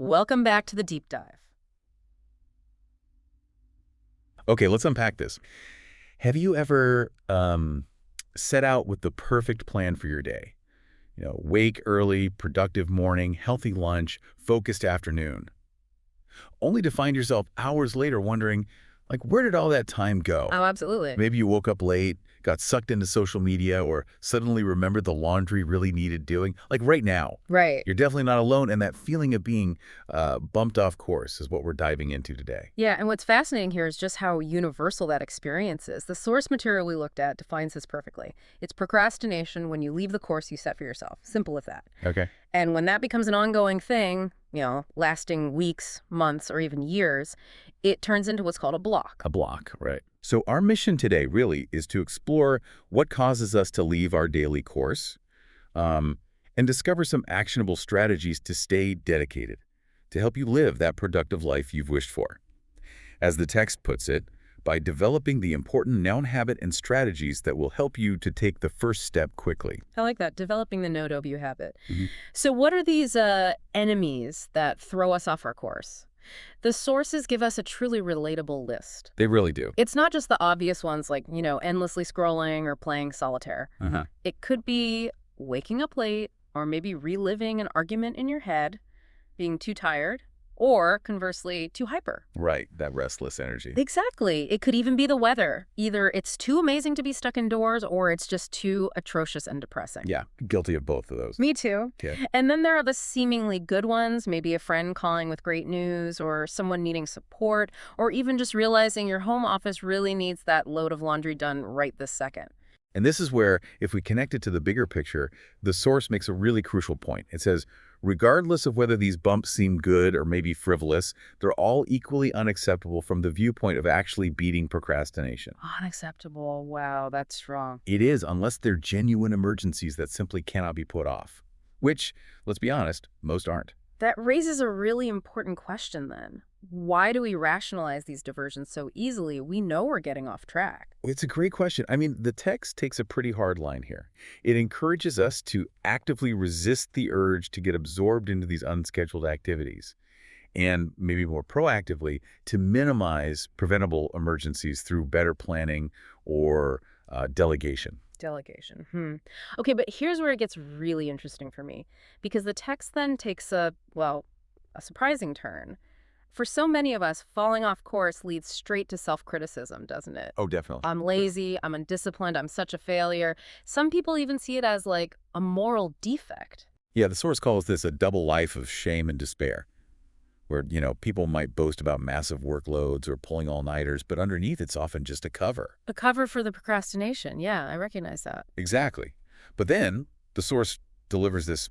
Welcome back to the deep dive. Okay, let's unpack this. Have you ever set out with the perfect plan for your day? Wake early, productive morning, healthy lunch, focused afternoon, only to find yourself hours later wondering, like, where did all that time go? Oh, absolutely. Maybe you woke up late, got sucked into social media, or suddenly remembered the laundry really needed doing. Like right now, Right. you're definitely not alone, and that feeling of being bumped off course is what we're diving into today. Yeah, and what's fascinating here is just how universal that experience is. The source material we looked at defines this perfectly. It's procrastination when you leave the course you set for yourself. Simple as that. Okay. And when that becomes an ongoing thing, lasting weeks, months, or even years, it turns into what's called a block. A block, right. So our mission today really is to explore what causes us to leave our daily course and discover some actionable strategies to stay dedicated, to help you live that productive life you've wished for. As the text puts it, by developing the important noun habit and strategies that will help you to take the first step quickly. I like that, developing the no-do habit. Mhm. So what are these enemies that throw us off our course? The sources give us a truly relatable list. They really do. It's not just the obvious ones like, endlessly scrolling or playing solitaire. Uh-huh. It could be waking up late or maybe reliving an argument in your head, being too tired, or conversely, too hyper. Right, that restless energy. Exactly. It could even be the weather. Either it's too amazing to be stuck indoors or it's just too atrocious and depressing. Yeah, guilty of both of those. Me too. Yeah. And then there are the seemingly good ones, maybe a friend calling with great news or someone needing support, or even just realizing your home office really needs that load of laundry done right this second. And this is where, if we connect it to the bigger picture, the source makes a really crucial point. It says, regardless of whether these bumps seem good or maybe frivolous, they're all equally unacceptable from the viewpoint of actually beating procrastination. Unacceptable. Wow, that's strong. It is, unless they're genuine emergencies that simply cannot be put off. Which, let's be honest, most aren't. That raises a really important question then. Why do we rationalize these diversions so easily? We know we're getting off track. It's a great question. I mean, the text takes a pretty hard line here. It encourages us to actively resist the urge to get absorbed into these unscheduled activities, and maybe more proactively, to minimize preventable emergencies through better planning or delegation. Delegation. Okay, but here's where it gets really interesting for me, because the text then takes a surprising turn. For so many of us, falling off course leads straight to self-criticism, doesn't it? Oh, definitely. I'm lazy, I'm undisciplined, I'm such a failure. Some people even see it as like a moral defect. Yeah, the source calls this a double life of shame and despair, where, people might boast about massive workloads or pulling all-nighters, but underneath it's often just a cover. A cover for the procrastination. Yeah, I recognize that. Exactly. But then the source delivers this,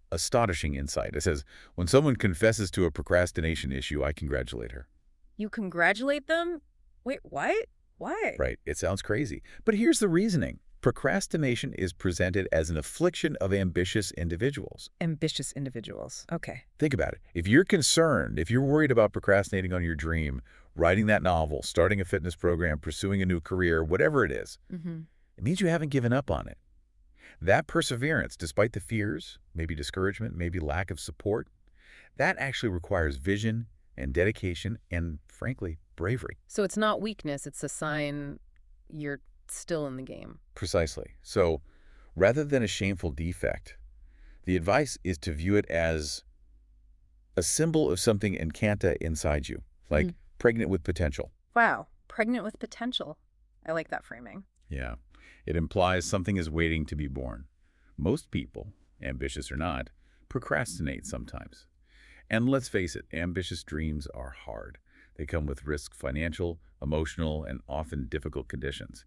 astonishing insight. It says, when someone confesses to a procrastination issue, I congratulate her. You congratulate them? Wait, what? Why? Right. It sounds crazy. But here's the reasoning. Procrastination is presented as an affliction of ambitious individuals. Ambitious individuals. Okay. Think about it. If you're concerned, if you're worried about procrastinating on your dream, writing that novel, starting a fitness program, pursuing a new career, whatever it is, it means you haven't given up on it. That perseverance, despite the fears, maybe discouragement, maybe lack of support, that actually requires vision and dedication and, frankly, bravery. So it's not weakness, it's a sign you're still in the game. Precisely. So rather than a shameful defect, the advice is to view it as a symbol of something encanta inside you, like pregnant with potential. Wow. Pregnant with potential. I like that framing. Yeah. It implies something is waiting to be born. Most people, ambitious or not, procrastinate sometimes. And let's face it, ambitious dreams are hard. They come with risk, financial, emotional, and often difficult conditions.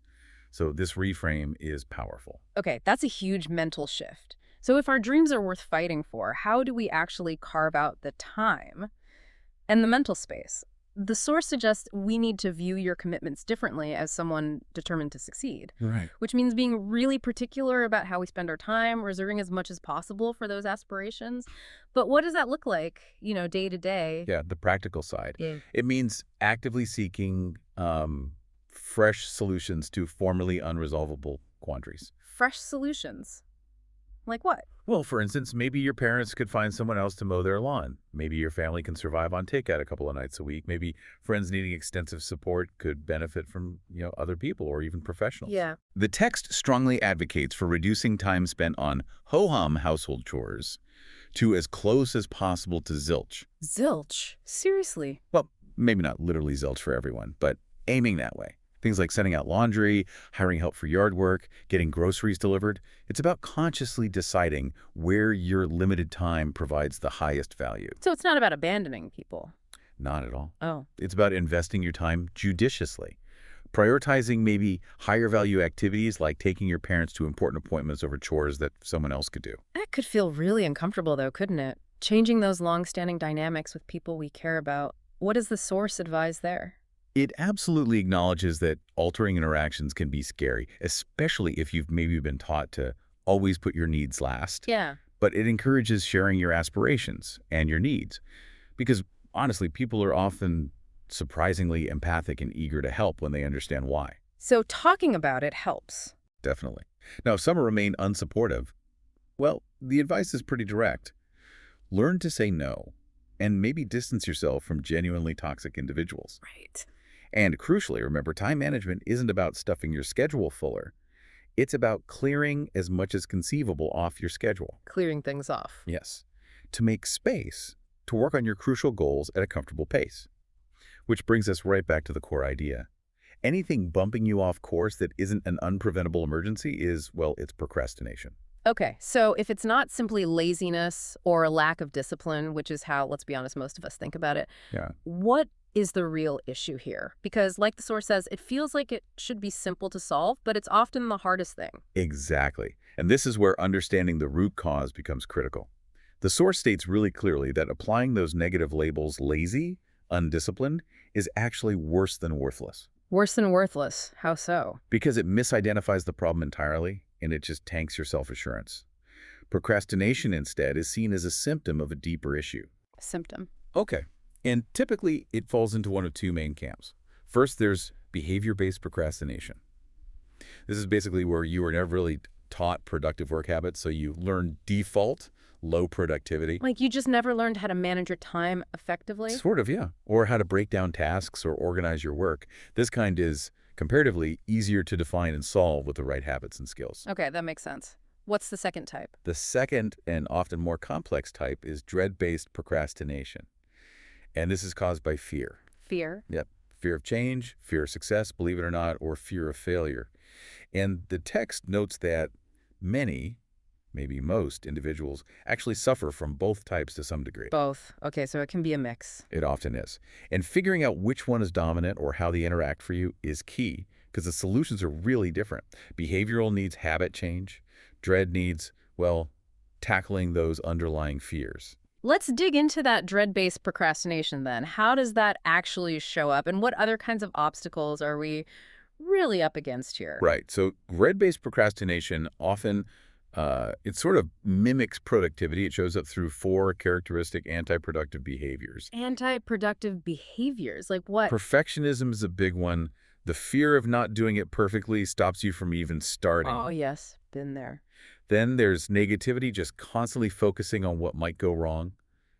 So this reframe is powerful. Okay, that's a huge mental shift. So if our dreams are worth fighting for, how do we actually carve out the time and the mental space? The source suggests we need to view your commitments differently as someone determined to succeed, Right. which means being really particular about how we spend our time, reserving as much as possible for those aspirations. But what does that look like, day to day? Yeah, the practical side. Yeah. It means actively seeking fresh solutions to formerly unresolvable quandaries. Fresh solutions. Like what? Well, for instance, maybe your parents could find someone else to mow their lawn. Maybe your family can survive on takeout a couple of nights a week. Maybe friends needing extensive support could benefit from, other people or even professionals. Yeah. The text strongly advocates for reducing time spent on ho-hum household chores to as close as possible to zilch. Zilch? Seriously? Well, maybe not literally zilch for everyone, but aiming that way. Things like sending out laundry, hiring help for yard work, getting groceries delivered. It's about consciously deciding where your limited time provides the highest value. So it's not about abandoning people. Not at all. Oh. It's about investing your time judiciously. Prioritizing maybe higher value activities like taking your parents to important appointments over chores that someone else could do. That could feel really uncomfortable, though, couldn't it? Changing those long-standing dynamics with people we care about. What does the source advise there? It absolutely acknowledges that altering interactions can be scary, especially if you've maybe been taught to always put your needs last. Yeah. But it encourages sharing your aspirations and your needs. Because honestly, people are often surprisingly empathic and eager to help when they understand why. So talking about it helps. Definitely. Now, if some remain unsupportive, well, the advice is pretty direct. Learn to say no, and maybe distance yourself from genuinely toxic individuals. Right. And crucially, remember, time management isn't about stuffing your schedule fuller. It's about clearing as much as conceivable off your schedule. Clearing things off. Yes. To make space to work on your crucial goals at a comfortable pace. Which brings us right back to the core idea. Anything bumping you off course that isn't an unpreventable emergency is, well, it's procrastination. Okay, so if it's not simply laziness or a lack of discipline, which is how, let's be honest, most of us think about it, Yeah. what is the real issue here? Because like the source says, it feels like it should be simple to solve, but it's often the hardest thing. Exactly. And this is where understanding the root cause becomes critical. The source states really clearly that applying those negative labels lazy, undisciplined, is actually worse than worthless. Worse than worthless. How so? Because it misidentifies the problem entirely, and it just tanks your self-assurance. Procrastination, instead, is seen as a symptom of a deeper issue. Symptom. Okay. And typically, it falls into one of two main camps. First, there's behavior-based procrastination. This is basically where you were never really taught productive work habits, so you learn default low productivity. Like you just never learned how to manage your time effectively? Sort of, yeah. Or how to break down tasks or organize your work. This kind is comparatively easier to define and solve with the right habits and skills. Okay, that makes sense. What's the second type? The second and often more complex type is dread-based procrastination. And this is caused by fear. Fear. Yep. Fear of change, fear of success, believe it or not, or fear of failure. And the text notes that many, maybe most individuals actually suffer from both types to some degree. Both. Okay, so it can be a mix. It often is. And figuring out which one is dominant or how they interact for you is key because the solutions are really different. Behavioral needs habit change. Dread needs, well, tackling those underlying fears. Let's dig into that dread-based procrastination then. How does that actually show up, and what other kinds of obstacles are we really up against here? Right. So dread-based procrastination often it sort of mimics productivity. It shows up through 4 characteristic anti-productive behaviors. Anti-productive behaviors? Like what? Perfectionism is a big one. The fear of not doing it perfectly stops you from even starting. Oh, yes. Been there. Then there's negativity, just constantly focusing on what might go wrong.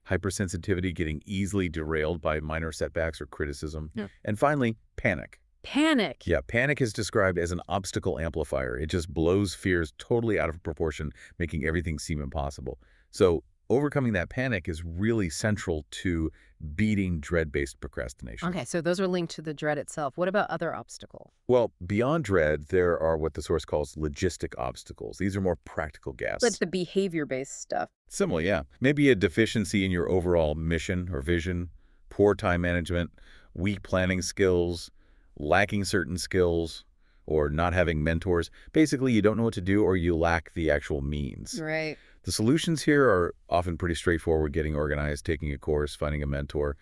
Hypersensitivity, getting easily derailed by minor setbacks or criticism. Yeah. And finally, panic. Panic. Yeah, panic is described as an obstacle amplifier. It just blows fears totally out of proportion, making everything seem impossible. So overcoming that panic is really central to beating dread-based procrastination. Okay, so those are linked to the dread itself. What about other obstacles? Well, beyond dread, there are what the source calls logistic obstacles. These are more practical gaps. Like the behavior-based stuff. Similar, yeah. Maybe a deficiency in your overall mission or vision, poor time management, weak planning skills, lacking certain skills, or not having mentors. Basically, you don't know what to do or you lack the actual means. Right. The solutions here are often pretty straightforward: getting organized, taking a course, finding a mentor.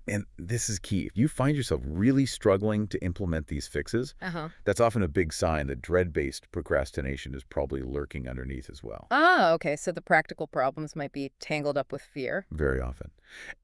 And this is key. If you find yourself really struggling to implement these fixes, that's often a big sign that dread-based procrastination is probably lurking underneath as well. Ah, okay, so the practical problems might be tangled up with fear. Very often.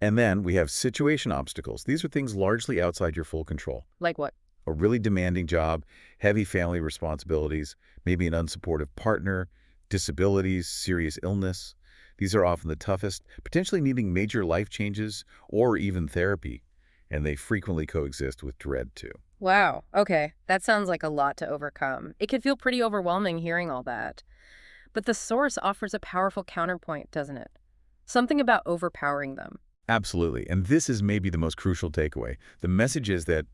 And then we have situation obstacles. These are things largely outside your full control. Like what? A really demanding job, heavy family responsibilities, maybe an unsupportive partner, Disabilities, serious illness. These are often the toughest, potentially needing major life changes or even therapy, and they frequently coexist with dread too. Wow. Okay. That sounds like a lot to overcome. It could feel pretty overwhelming hearing all that. But the source offers a powerful counterpoint, doesn't it? Something about overpowering them. Absolutely, and this is maybe the most crucial takeaway. The message is that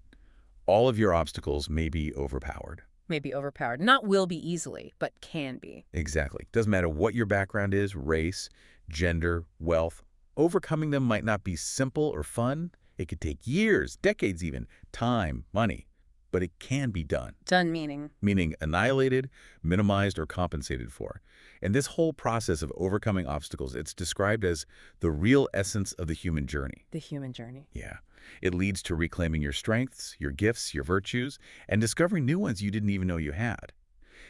all of your obstacles may be overpowered. Maybe overpowered. Not will be easily, but can be. Exactly. Doesn't matter what your background is, race, gender, wealth. Overcoming them might not be simple or fun. It could take years, decades even, time, money. But it can be done, Done meaning. meaning annihilated, minimized, or compensated for. And this whole process of overcoming obstacles, it's described as the real essence of the human journey. The human journey. Yeah. It leads to reclaiming your strengths, your gifts, your virtues, and discovering new ones you didn't even know you had.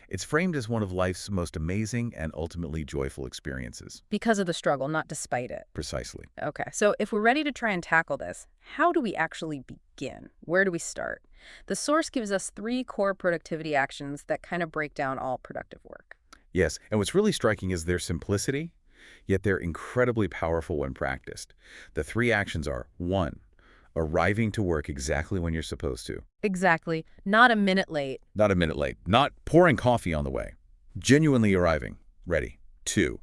It's framed as one of life's most amazing and ultimately joyful experiences. Because of the struggle, not despite it. Precisely. Okay, so if we're ready to try and tackle this, how do we actually begin? Where do we start? The source gives us 3 core productivity actions that kind of break down all productive work. Yes, and what's really striking is their simplicity, yet they're incredibly powerful when practiced. The 3 actions are: 1, arriving to work exactly when you're supposed to. Exactly. Not a minute late. Not a minute late. Not pouring coffee on the way. Genuinely arriving. Ready. 2,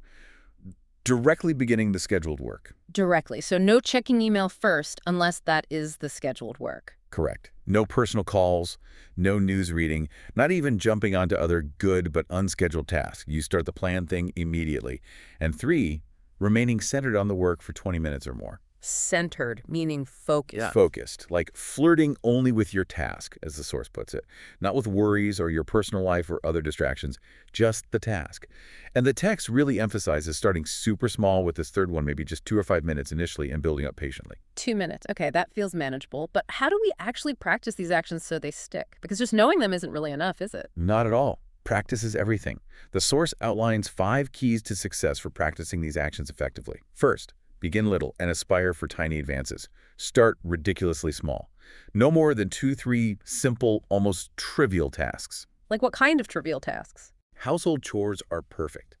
directly beginning the scheduled work. Directly. So no checking email first unless that is the scheduled work. Correct. No personal calls, no news reading, not even jumping onto other good but unscheduled tasks. You start the planned thing immediately. And 3, remaining centered on the work for 20 minutes or more. Centered, meaning focused. Yeah. Focused, like flirting only with your task, as the source puts it. Not with worries or your personal life or other distractions, just the task. And the text really emphasizes starting super small with this third one, maybe just 2 or 5 minutes initially, and building up patiently. 2 minutes. Okay, that feels manageable. But how do we actually practice these actions so they stick? Because just knowing them isn't really enough, is it? Not at all. Practice is everything. The source outlines 5 keys to success for practicing these actions effectively. First, begin little and aspire for tiny advances. Start ridiculously small. No more than 2-3 simple, almost trivial tasks. Like what kind of trivial tasks? Household chores are perfect.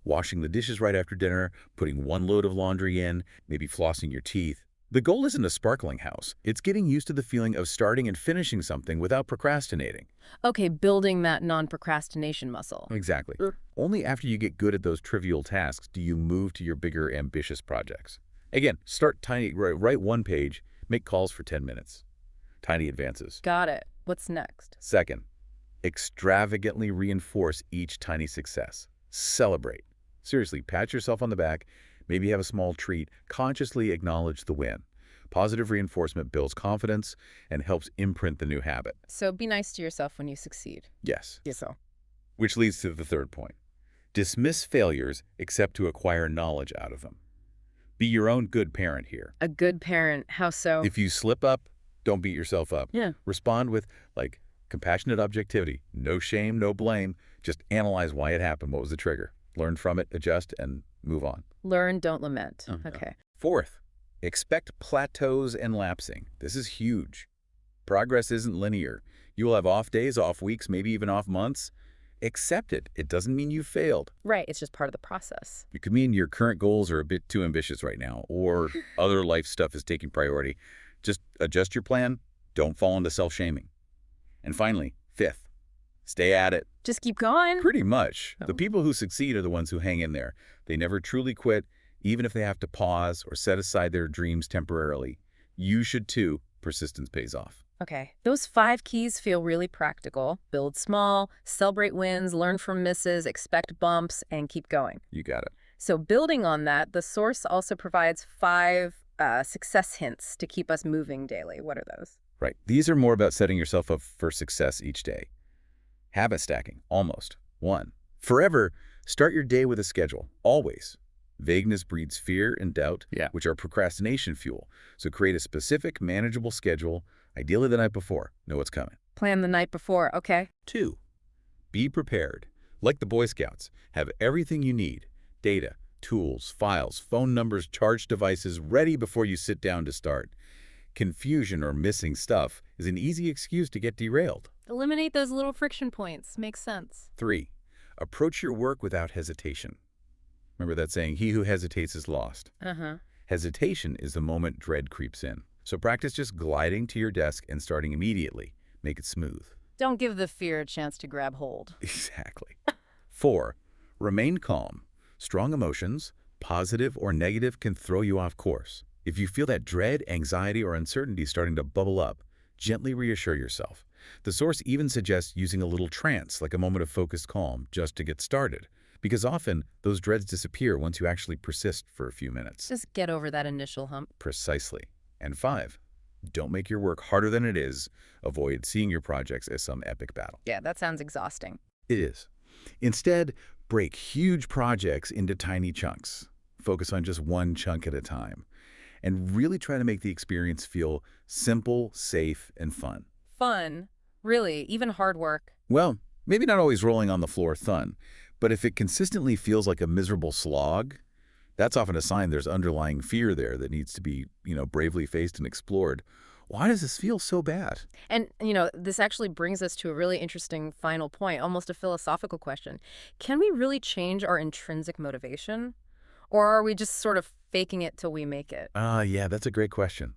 Washing the dishes right after dinner, putting 1 load of laundry in, maybe flossing your teeth. The goal isn't a sparkling house. It's getting used to the feeling of starting and finishing something without procrastinating. Okay, building that non-procrastination muscle. Exactly. Only after you get good at those trivial tasks do you move to your bigger, ambitious projects. Again, start tiny, write 1 page, make calls for 10 minutes. Tiny advances. Got it. What's next? Second, extravagantly reinforce each tiny success. Celebrate. Seriously, pat yourself on the back, maybe have a small treat, consciously acknowledge the win. Positive reinforcement builds confidence and helps imprint the new habit. So be nice to yourself when you succeed. Yes. Yes, so. Which leads to the third point. Dismiss failures except to acquire knowledge out of them. Be your own good parent here. A good parent. How so? If you slip up, don't beat yourself up. Yeah. Respond with, compassionate objectivity. No shame, no blame. Just analyze why it happened. What was the trigger? Learn from it, adjust, and move on. Learn, don't lament. Okay. Fourth, expect plateaus and lapsing. This is huge. Progress isn't linear. You will have off days, off weeks, maybe even off months. Accept it. It doesn't mean you failed. Right. It's just part of the process. It could mean your current goals are a bit too ambitious right now, or other life stuff is taking priority. Just adjust your plan. Don't fall into self-shaming. And finally, fifth, stay at it. Just keep going. Pretty much. Oh. The people who succeed are the ones who hang in there. They never truly quit, even if they have to pause or set aside their dreams temporarily. You should too. Persistence pays off. Okay. Those 5 keys feel really practical. Build small, celebrate wins, learn from misses, expect bumps, and keep going. You got it. So building on that, the source also provides 5 success hints to keep us moving daily. What are those? Right. These are more about setting yourself up for success each day. Habit stacking, almost. 1, forever, start your day with a schedule, always. Vagueness breeds fear and doubt, which are procrastination fuel. So create a specific, manageable schedule, ideally the night before. Know what's coming. Plan the night before, okay. 2, be prepared. Like the Boy Scouts, have everything you need. Data, tools, files, phone numbers, charged devices ready before you sit down to start. Confusion or missing stuff is an easy excuse to get derailed. Eliminate those little friction points. Makes sense. 3, Approach your work without hesitation. Remember that saying, he who hesitates is lost. Uh-huh. Hesitation is the moment dread creeps in. So practice just gliding to your desk and starting immediately. Make it smooth. Don't give the fear a chance to grab hold. Exactly. 4. Remain calm. Strong emotions, positive or negative, can throw you off course. If you feel that dread, anxiety, or uncertainty starting to bubble up, gently reassure yourself. The source even suggests using a little trance, like a moment of focused calm, just to get started. Because often, those dreads disappear once you actually persist for a few minutes. Just get over that initial hump. Precisely. And 5. Don't make your work harder than it is. Avoid seeing your projects as some epic battle. Yeah, that sounds exhausting. It is. Instead, break huge projects into tiny chunks. Focus on just one chunk at a time. And really try to make the experience feel simple, safe, and fun. Fun. Really, even hard work. Well, maybe not always rolling on the floor fun, but if it consistently feels like a miserable slog, that's often a sign there's underlying fear there that needs to be, bravely faced and explored. Why does this feel so bad? And, this actually brings us to a really interesting final point, almost a philosophical question. Can we really change our intrinsic motivation? Or are we just sort of faking it till we make it? Yeah, that's a great question.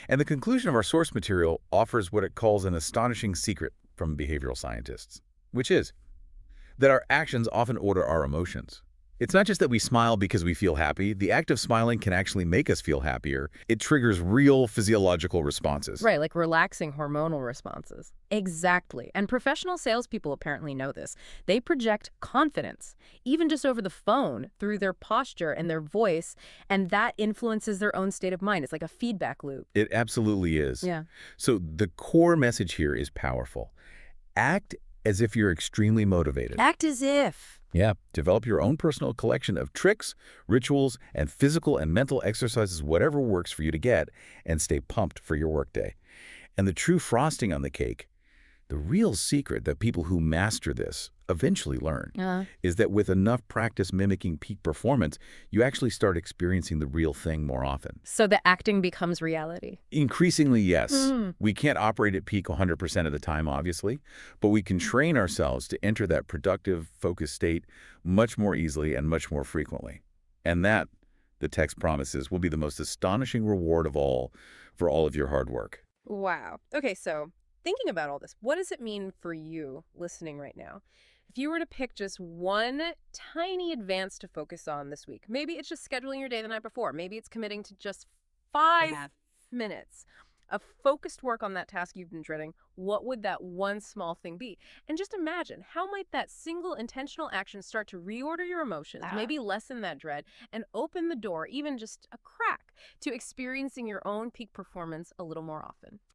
And the conclusion of our source material offers what it calls an astonishing secret from behavioral scientists, which is that our actions often order our emotions. It's not just that we smile because we feel happy. The act of smiling can actually make us feel happier. It triggers real physiological responses. Right, like relaxing hormonal responses. Exactly. And professional salespeople apparently know this. They project confidence, even just over the phone, through their posture and their voice, and that influences their own state of mind. It's like a feedback loop. It absolutely is. Yeah. So the core message here is powerful. Act as if you're extremely motivated. Act as if. Yeah, develop your own personal collection of tricks, rituals, and physical and mental exercises, whatever works for you to get, and stay pumped for your workday. And the true frosting on the cake, the real secret that people who master this eventually learn, is that with enough practice mimicking peak performance, you actually start experiencing the real thing more often. So the acting becomes reality. Increasingly, yes. We can't operate at peak 100% of the time, obviously, but we can train ourselves to enter that productive, focused state much more easily and much more frequently. And that, the text promises, will be the most astonishing reward of all for all of your hard work. Wow. Okay, so thinking about all this, what does it mean for you listening right now? If you were to pick just one tiny advance to focus on this week, maybe it's just scheduling your day the night before. Maybe it's committing to just 5 minutes of focused work on that task you've been dreading. What would that one small thing be? And just imagine, how might that single intentional action start to reorder your emotions, maybe lessen that dread, and open the door, even just a crack, to experiencing your own peak performance a little more often?